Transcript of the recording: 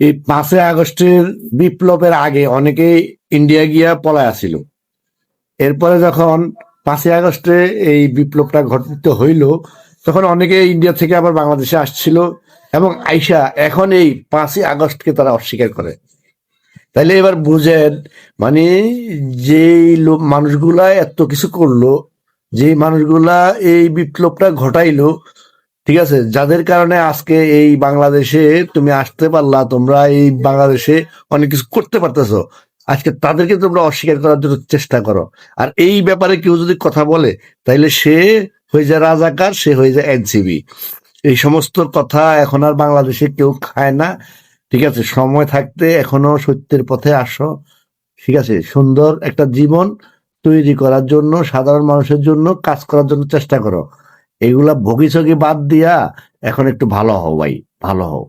এই 5ই আগস্টের বিপ্লবের আগে অনেকেই ইন্ডিয়া গিয়া পলায় আসিল। এরপরে যখন 5ই আগস্টে এই বিপ্লবটা ঘটিত হইল, তখন অনেকে ইন্ডিয়া থেকে আবার বাংলাদেশে আসছিল এবং আইসা এখন এই 5ই আগস্টকে তারা অস্বীকার করে। তাইলে এবার বুঝেন, মানে যেই মানুষগুলা এত কিছু করলো, যে মানুষগুলা এই বিপ্লবটা ঘটাইলো, ঠিক আছে, যাদের কারণে আজকে এই বাংলাদেশে তুমি আসতে পারলা, তোমরা এই বাংলাদেশে অনেক কিছু করতে পারতেছো, আজকে তাদেরকে তোমরা অস্বীকার করার জন্য চেষ্টা করো। আর এই ব্যাপারে কেউ যদি কথা বলে, তাইলে সে হয়ে যায় রাজাকার, সে হয়ে যায় এনসিবি। এই সমস্ত কথা এখন আর বাংলাদেশে কেউ খায় না। ঠিক আছে, সময় থাকতে এখনো সত্যের পথে আসো। ঠিক আছে, সুন্দর একটা জীবন তৈরি করার জন্য, সাধারণ মানুষের জন্য কাজ করার জন্য চেষ্টা করো। এগুলা ভোগী বাদ দিয়া এখন একটু ভালো হও ভাই, ভালো হও।